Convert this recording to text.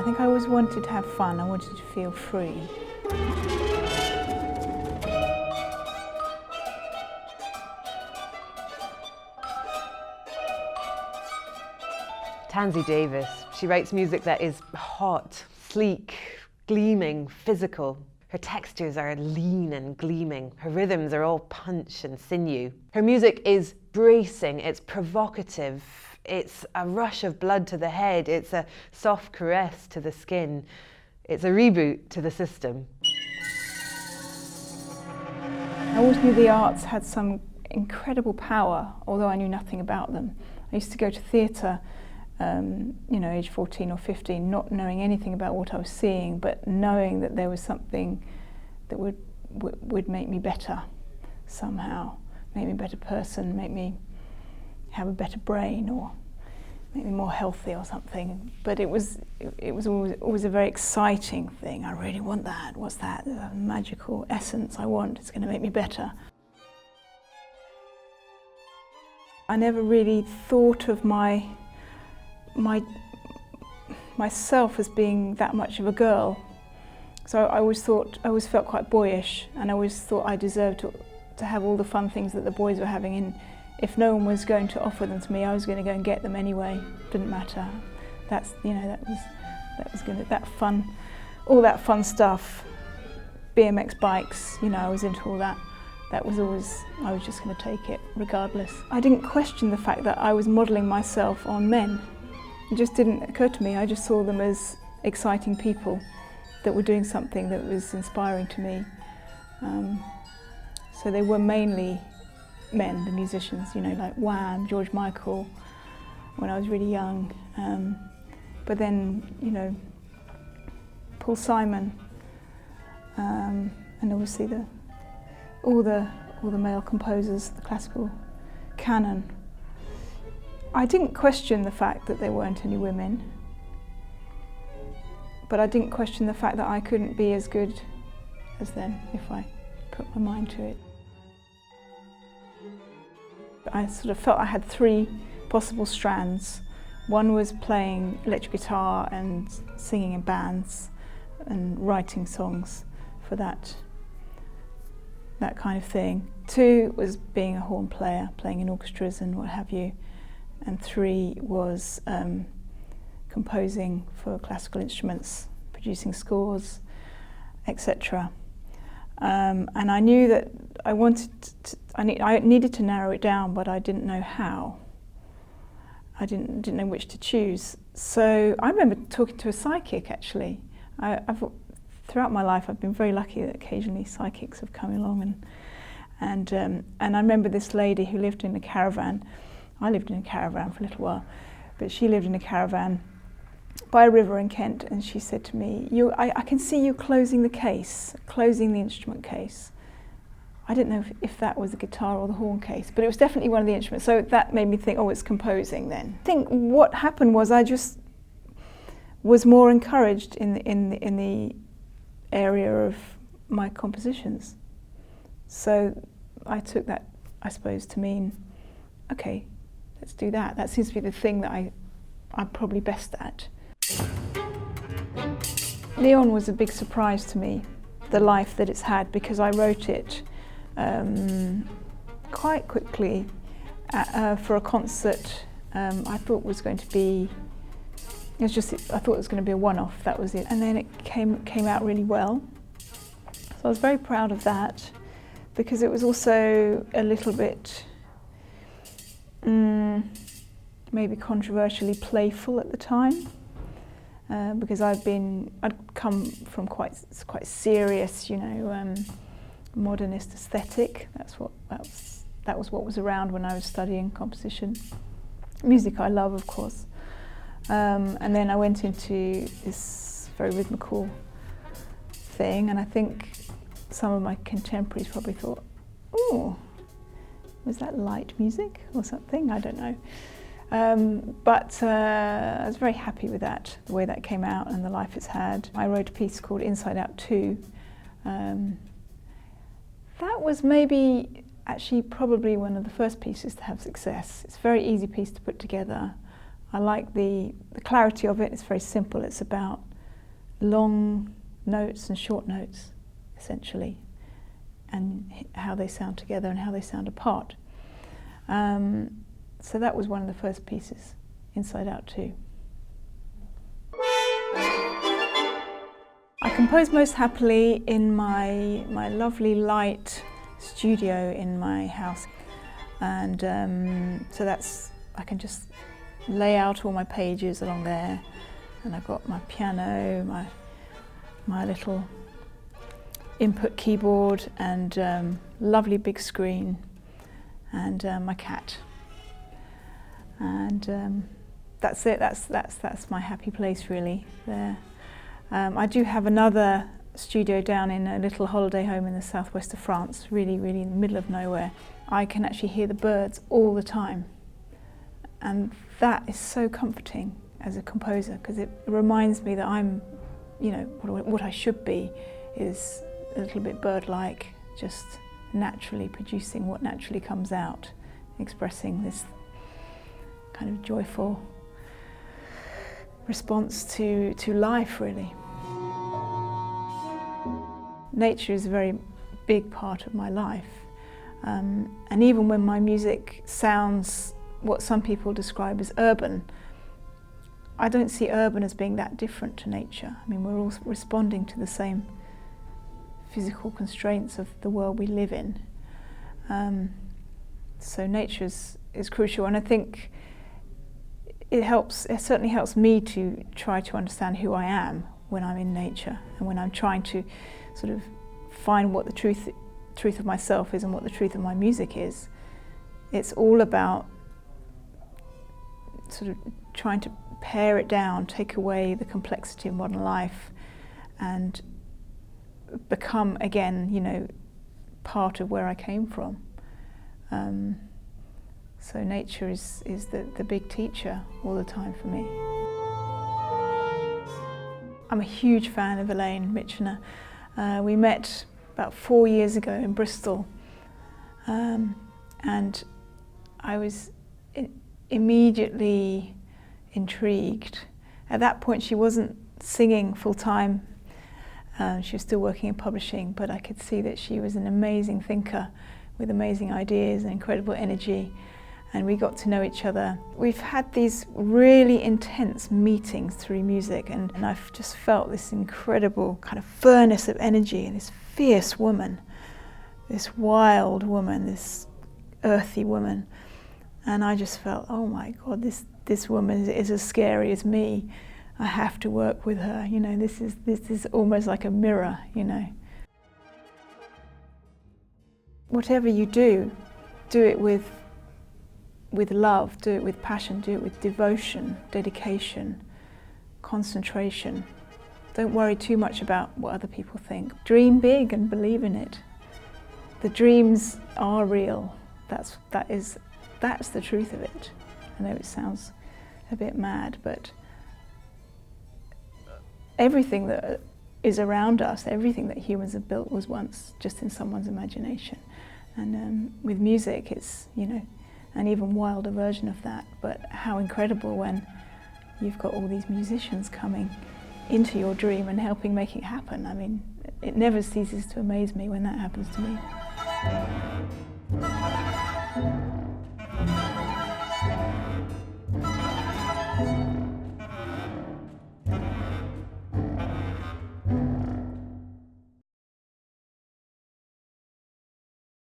think I always wanted to have fun, I wanted to feel free. Tansy Davies, she writes music that is hot, sleek, gleaming, physical. Her textures are lean and gleaming. Her rhythms are all punch and sinew. Her music is bracing, it's provocative, it's a rush of blood to the head, it's a soft caress to the skin, it's a reboot to the system. I always knew the arts had some incredible power, although I knew nothing about them. I used to go to theatre, age 14 or 15, not knowing anything about what I was seeing, but knowing that there was something that would make me better somehow, make me a better person, make me have a better brain, or make me more healthy or something. But it was always a very exciting thing. I really want that. What's that? The magical essence I want. It's going to make me better. I never really thought of myself as being that much of a girl. So I always felt quite boyish, and I always thought I deserved to have all the fun things that the boys were having, and if no one was going to offer them to me, I was going to go and get them anyway. Didn't matter. That fun, all that fun stuff, BMX bikes, I was into all that. I was just going to take it regardless. I didn't question the fact that I was modelling myself on men. It just didn't occur to me. I just saw them as exciting people that were doing something that was inspiring to me. So they were mainly men, the musicians, like Wham, George Michael, when I was really young. But then, Paul Simon, and obviously all the male composers, the classical canon. I didn't question the fact that there weren't any women, but I didn't question the fact that I couldn't be as good as them if I put my mind to it. I sort of felt I had three possible strands. One was playing electric guitar and singing in bands and writing songs for that kind of thing. Two was being a horn player, playing in orchestras and what have you. And three was composing for classical instruments, producing scores, etc. And I knew that I needed to narrow it down, but I didn't know how. I didn't know which to choose. So I remember talking to a psychic, actually. Throughout my life, I've been very lucky that occasionally psychics have come along, and I remember this lady who lived in a caravan. I lived in a caravan for a little while, but she lived in a caravan by a river in Kent, and she said to me, I can see you closing the instrument case. I didn't know if that was the guitar or the horn case, but it was definitely one of the instruments, so that made me think, oh, it's composing then. I think what happened was I just was more encouraged in the area of my compositions. So I took that, I suppose, to mean, okay, let's do that. That seems to be the thing that I'm probably best at. Leon was a big surprise to me, the life that it's had, because I wrote it quite quickly for a concert. I thought was going to be, I thought it was going to be a one-off, that was it. And then it came out really well. So I was very proud of that, because it was also a little bit maybe controversially playful at the time, because I'd come from quite serious, modernist aesthetic. That was what was around when I was studying composition. Music I love, of course. And then I went into this very rhythmical thing, and I think some of my contemporaries probably thought, oh, was that light music or something? I don't know. But I was very happy with that, the way that came out and the life it's had. I wrote a piece called Inside Out 2. That was maybe actually probably one of the first pieces to have success. It's a very easy piece to put together. I like the clarity of it. It's very simple. It's about long notes and short notes, essentially, and how they sound together and how they sound apart. So that was one of the first pieces, Inside Out 2. I compose most happily in my lovely light studio in my house, and so that's, I can just lay out all my pages along there, and I've got my piano, my little input keyboard, and lovely big screen, and my cat, and that's it. That's my happy place, really, there. I do have another studio down in a little holiday home in the southwest of France, really in the middle of nowhere. I can actually hear the birds all the time, and that is so comforting as a composer, because it reminds me that I'm, you know, what I should be is a little bit bird-like, just naturally producing what naturally comes out, expressing this kind of joyful response to life, really. Nature is a very big part of my life, and even when my music sounds what some people describe as urban, I don't see urban as being that different to nature. I mean, we're all responding to the same physical constraints of the world we live in. So nature is crucial, and I think it certainly helps me to try to understand who I am when I'm in nature, and when I'm trying to sort of find what the truth of myself is and what the truth of my music is. It's all about sort of trying to pare it down, take away the complexity of modern life, and become again, you know, part of where I came from. So nature is the big teacher all the time for me. I'm a huge fan of Elaine Michener. We met about 4 years ago in Bristol, and I was immediately intrigued. At that point she wasn't singing full-time, she was still working in publishing, but I could see that she was an amazing thinker with amazing ideas and incredible energy, and we got to know each other. We've had these really intense meetings through music, and I've just felt this incredible kind of furnace of energy, and this fierce woman, this wild woman, this earthy woman, and I just felt, oh my God, this woman is as scary as me. I have to work with her, you know, this is almost like a mirror, you know. Whatever you do it with love, do it with passion, do it with devotion, dedication, concentration. Don't worry too much about what other people think. Dream big and believe in it. The dreams are real. That's the truth of it. I know it sounds a bit mad, but everything that is around us, everything that humans have built was once just in someone's imagination. And with music, it's, you know, an even wilder version of that. But how incredible when you've got all these musicians coming into your dream and helping make it happen. I mean, it never ceases to amaze me when that happens to me.